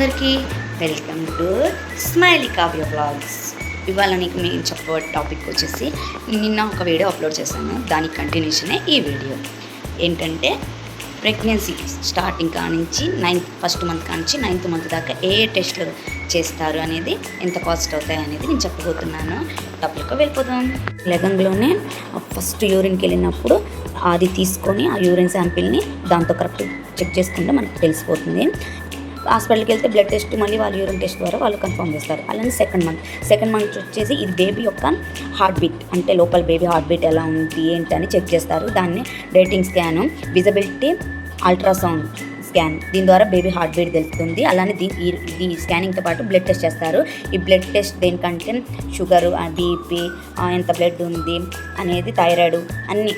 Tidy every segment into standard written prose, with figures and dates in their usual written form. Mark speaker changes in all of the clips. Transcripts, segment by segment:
Speaker 1: అందరికీ welcome to smiley Kavya blogs. ఇవాళ నీకు నేను చెప్పే టాపిక్ వచ్చేసి నిన్న ఒక వీడియో అప్లోడ్ చేశాను, దానికి కంటిన్యూషనే ఈ వీడియో. ఏంటంటే ప్రెగ్నెన్సీ స్టార్టింగ్ కానించి ఫస్ట్ మంత్ కానించి 9th మంత్ దాకా ఏ టెస్ట్లు చేస్తారు అనేది, ఎంత కాస్ట్ అవుతాయి అనేది నేను చెప్పబోతున్నాను. టాపిక్లో వెళ్ళిపోదాం. లెగంలోనే ఫస్ట్ యూరిన్కి వెళ్ళినప్పుడు అది తీసుకొని ఆ యూరిన్ శాంపిల్ని దాంతో కరెక్ట్ చెక్ చేసుకుంటే మనకు తెలిసిపోతుంది. హాస్పిటల్కి వెళ్తే బ్లడ్ టెస్ట్, మళ్ళీ వాళ్ళు యూరిన్ టెస్ట్ ద్వారా వాళ్ళు కన్ఫర్మ్ చేస్తారు. అలానే సెకండ్ మంత్ వచ్చేసి ఇది బేబీ యొక్క హార్ట్ బీట్, అంటే లోపల బేబీ హార్ట్ బీట్ ఎలా ఉంది ఏంటని చెక్ చేస్తారు. దాన్ని dating scan, visibility, ultrasound scan, దీని ద్వారా బేబీ హార్ట్ బీట్ తెలుస్తుంది. అలానే ఈ స్కానింగ్తో పాటు బ్లడ్ టెస్ట్ చేస్తారు. ఈ బ్లడ్ టెస్ట్ దేనికంటే షుగరు, బీపీ, ఎంత బ్లడ్ ఉంది అనేది, థైరాయిడ్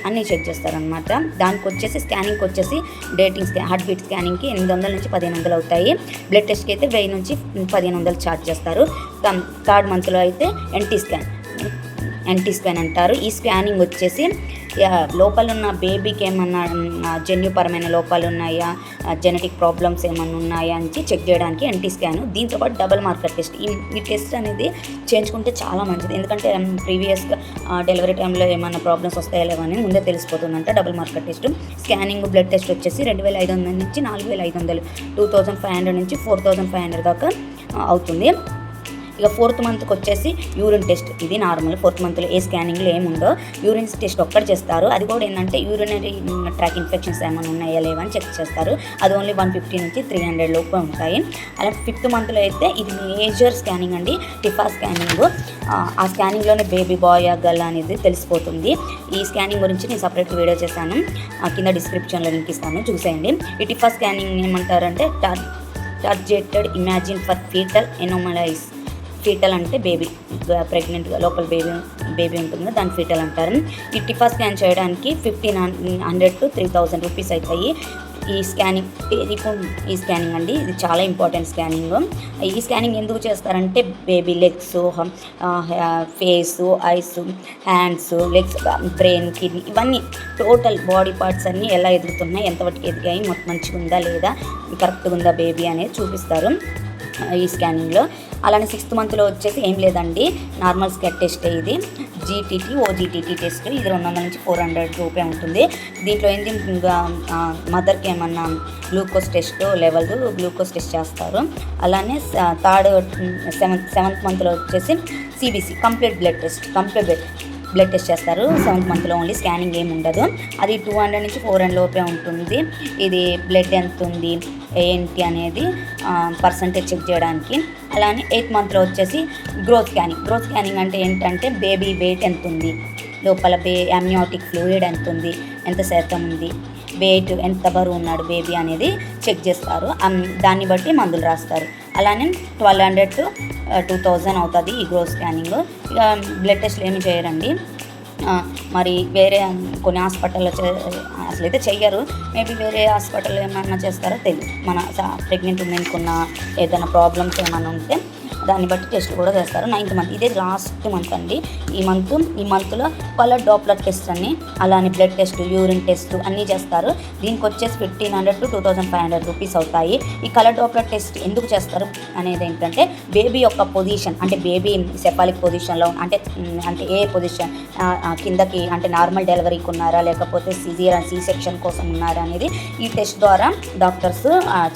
Speaker 1: అన్నీ చెక్ చేస్తారనమాట. దానికి వచ్చేసి స్కానింగ్కి వచ్చేసి హార్ట్ బీట్ స్కానింగ్కి 800 నుంచి 1500 అవుతాయి. బ్లడ్ టెస్ట్కి అయితే 1000 నుంచి 1500 ఛార్జ్ చేస్తారు. థర్డ్ మంత్లో అయితే ఎన్టీ స్కాన్ అంటారు. ఈ స్కానింగ్ వచ్చేసి లోపల ఉన్న బేబీకి ఏమన్నా జన్యుపరమైన లోపాలు ఉన్నాయా, జెనెటిక్ ప్రాబ్లమ్స్ ఏమన్నా ఉన్నాయా అని చెక్ చేయడానికి ఎన్టీ స్కాను. దీంతోపాటు డబుల్ మార్కర్ టెస్ట్. ఈ టెస్ట్ అనేది చేయించుకుంటే చాలా మంచిది, ఎందుకంటే ప్రీవియస్గా డెలివరీ టైంలో ఏమైనా ప్రాబ్లమ్స్ వస్తాయో లేవో అని ముందే తెలిసిపోతుందంట. Double marker test. Scanning blood test వచ్చేసి 2500 నుంచి 4500, 2500 నుంచి 4500 దాకా అవుతుంది. ఇక 4th మంత్కి వచ్చేసి యూరిన్ టెస్ట్. ఇది నార్మల్. 4th మంత్లో ఏ స్కానింగ్లో ఏముండో యూరిన్ టెస్ట్ ఒక్కటి చేస్తారు. అది కూడా ఏంటంటే యూరినరీ ట్రాక్ ఇన్ఫెక్షన్స్ ఏమైనా ఉన్నాయా లేవా అని చెక్ చేస్తారు. అది ఓన్లీ 150 నుంచి 300 లోపు ఉంటాయి. అలా 5th మంత్లో అయితే ఇది మేజర్ స్కానింగ్ అండి, టిఫా స్కానింగ్. ఆ స్కానింగ్లోనే బేబీ బాయ్ గర్ల్ అనేది తెలిసిపోతుంది. ఈ స్కానింగ్ గురించి నేను సపరేట్ వీడియో చేశాను, కింద డిస్క్రిప్షన్లో లింక్ ఇస్తాను, చూసేయండి. ఈ టిఫా స్కానింగ్ ఏమంటారంటే targeted imaging for fetal anomalies. Fetal అంటే బేబీ, ప్రెగ్నెంట్గా లోపల బేబీ ఉంటుంది కదా, దాన్ని ఫీటల్ అంటారు. ఈ టిఫా స్కాన్ చేయడానికి 1500 to 3000 రూపీస్ అవుతాయి. ఈ స్కానింగ్ అండి, ఇది చాలా ఇంపార్టెంట్ స్కానింగ్. ఈ స్కానింగ్ ఎందుకు చేస్తారంటే baby legs, face, ice, hands, legs, brain, kidney, ఇవన్నీ టోటల్ బాడీ పార్ట్స్ అన్నీ ఎలా ఎదుగుతున్నాయి, ఎంతవరకు ఎదిగాయి, మొత్తం మంచిగా ఉందా లేదా, కరెక్ట్గా ఉందా బేబీ అనేది చూపిస్తారు ఈ స్కానింగ్లో. అలానే 6th మంత్లో వచ్చేసి ఏం లేదండి, నార్మల్ స్కాన్ టెస్ట్. ఇది ఓజీటీటీ టెస్ట్. ఇది 200 నుంచి 400 రూపాయ ఉంటుంది. దీంట్లో ఏంటి, మదర్కి ఏమన్నా glucose test levels, glucose test చేస్తారు. అలానే 7th మంత్లో వచ్చేసి సిబిసి, కంప్లీట్ బ్లడ్ టెస్ట్ చేస్తారు. 7th మంత్లో ఓన్లీ, స్కానింగ్ ఏమి ఉండదు. అది 200 నుంచి 400 లోపే ఉంటుంది. ఇది బ్లడ్ ఎంత ఉంది ఏంటి అనేది పర్సంటేజ్ చెక్ చేయడానికి. అలానే 8th మంత్లో వచ్చేసి గ్రోత్ స్కానింగ్ అంటే ఏంటంటే బేబీ వెయిట్ ఎంత ఉంది, లోపల అమ్నియోటిక్ ఫ్లూయిడ్ ఎంత ఉంది, ఎంత శాతం ఉంది, వెయిట్ ఎంత బరువు ఉన్నాడు బేబీ అనేది చెక్ చేస్తారు. దాన్ని బట్టి మందులు రాస్తారు. అలానే 1200 to 2000 అవుతుంది ఈ గ్రోత్ స్కానింగ్. ఇక బ్లడ్ టెస్ట్లు ఏమి చేయరండి. మరి వేరే కొన్ని హాస్పిటల్లో అసలైతే చెయ్యరు, మేబీ వేరే హాస్పిటల్లో ఏమన్నా చేస్తారో తెలియదు. మన ప్రెగ్నెంట్ ఉమెన్కి ఉన్న ఏదైనా ప్రాబ్లమ్స్ ఏమైనా ఉంటే దాన్ని బట్టి టెస్ట్ కూడా చేస్తారు. 9th మంత్, ఇదే లాస్ట్ మంత్ అండి. ఈ మంత్లో కలర్ డాప్లర్ టెస్ట్ అని, అలానే బ్లడ్ టెస్ట్, యూరిన్ టెస్ట్ అన్నీ చేస్తారు. దీనికి వచ్చేసి 1500 to 2500 రూపీస్ అవుతాయి. ఈ కలర్ డాప్లర్ టెస్ట్ ఎందుకు చేస్తారు అనేది ఏంటంటే బేబీ యొక్క పొజిషన్, అంటే బేబీ సెపాలిక్ పొజిషన్లో అంటే ఏ పొజిషన్ కిందకి, అంటే నార్మల్ డెలివరీకి ఉన్నారా లేకపోతే సి సెక్షన్ కోసం ఉన్నారా అనేది ఈ టెస్ట్ ద్వారా డాక్టర్స్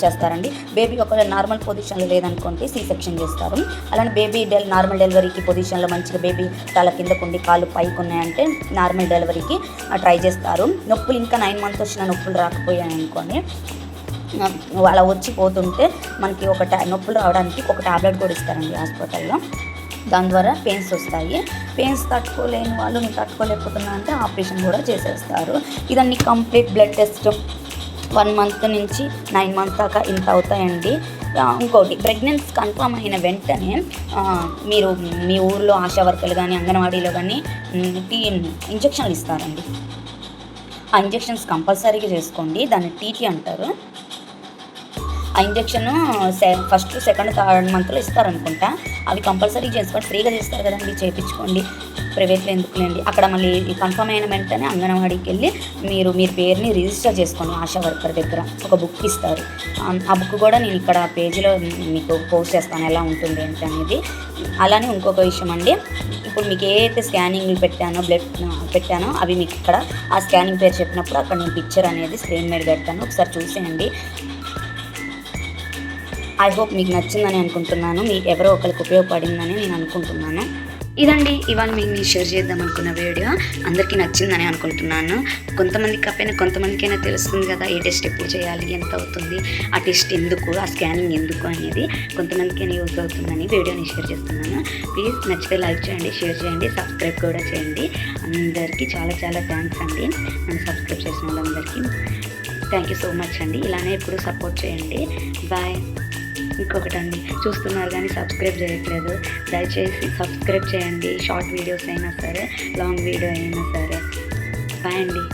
Speaker 1: చేస్తారండి. బేబీ ఒక నార్మల్ పొజిషన్లో లేదనుకోండి సి సెక్షన్ చేస్తారు. అలానే బేబీ నార్మల్ డెలివరీకి పొజిషన్లో మంచిగా బేబీ తల కిందకుండి కాళ్ళు పైకి ఉన్నాయంటే నార్మల్ డెలివరీకి ట్రై చేస్తారు. నొప్పులు ఇంకా 9 మంత్స్ వచ్చిన నొప్పులు రాకపోయాయి అనుకోండి, అలా వచ్చిపోతుంటే మనకి నొప్పులు రావడానికి ఒక టాబ్లెట్ కూడా ఇస్తారండి హాస్పిటల్లో. దాని ద్వారా పెయిన్స్ వస్తాయి. పెయిన్స్ తట్టుకోలేని వాళ్ళు, మీరు తట్టుకోలేకపోతున్నా అంటే ఆపరేషన్ కూడా చేసేస్తారు. ఇదన్నీ కంప్లీట్ బ్లడ్ టెస్ట్ 1 మంత్ నుంచి 9 మంత్ దాకా ఇంత అవుతాయండి. ఇంకోటి, ప్రెగ్నెన్సీ కన్ఫర్మ్ అయిన వెంటనే మీరు మీ ఊర్లో ఆశా వర్కర్లు కానీ అంగన్వాడీలో కానీ ఇంజక్షన్లు ఇస్తారండి. ఆ ఇంజక్షన్స్ కంపల్సరీగా చేసుకోండి. దాన్ని టీటీ అంటారు. ఆ ఇంజక్షన్ 1st, 2nd, 3rd మంత్లో ఇస్తారనుకుంటా. అవి కంపల్సరీ చేసుకోండి, ఫ్రీగా చేస్తారు కదండి, చేయించుకోండి. ప్రైవేట్లో ఎందుకులేండి. అక్కడ మళ్ళీ కన్ఫర్మ్ అయిన వెంటనే అంగన్వాడీకి వెళ్ళి మీ పేరుని రిజిస్టర్ చేసుకోండి. ఆశా వర్కర్ దగ్గర ఒక బుక్ ఇస్తారు. ఆ బుక్ కూడా నేను ఇక్కడ పేజీలో మీకు పోస్ట్ చేస్తాను ఎలా ఉంటుంది ఏంటి అనేది. అలానే ఇంకొక విషయం అండి, ఇప్పుడు మీకు ఏ అయితే స్కానింగ్లు బ్లడ్ పెట్టానో అవి మీకు ఇక్కడ ఆ స్కానింగ్ పేరు చెప్పినప్పుడు అక్కడ నేను పిక్చర్ అనేది స్క్రీన్ మీద పెడతాను, ఒకసారి చూసేయండి. ఐ హోప్ మీకు నచ్చిందని అనుకుంటున్నాను, మీకు ఎవరో ఒకరికి ఉపయోగపడిందని నేను అనుకుంటున్నాను. ఇదండి ఇవాళ మీకు నేను షేర్ చేద్దాం అనుకున్న వీడియో. అందరికీ నచ్చిందని అనుకుంటున్నాను. కొంతమందికి కాకపోయినా కొంతమందికైనా తెలుస్తుంది కదా ఏ టెస్ట్ ఎప్పుడు చేయాలి, ఎంత అవుతుంది, ఆ టెస్ట్ ఎందుకు, ఆ స్కానింగ్ ఎందుకు అనేది కొంతమందికైనా యూజ్ అవుతుందని వీడియోని షేర్ చేస్తున్నాను. ప్లీజ్ నచ్చితే లైక్ చేయండి, షేర్ చేయండి, సబ్స్క్రైబ్ కూడా చేయండి. అందరికీ చాలా చాలా థ్యాంక్స్ అండి. నన్ను సబ్స్క్రైబ్ చేసిన వాళ్ళందరికీ థ్యాంక్ యూ సో మచ్ అండి. ఇలానే ఎప్పుడు సపోర్ట్ చేయండి. బాయ్. ఇంకొకటండి, చూస్తున్నారు కానీ సబ్స్క్రైబ్ చేయట్లేదు, దయచేసి సబ్స్క్రైబ్ చేయండి. షార్ట్ వీడియోస్ అయినా సరే, లాంగ్ వీడియో అయినా సరే. బాయ్ అండి.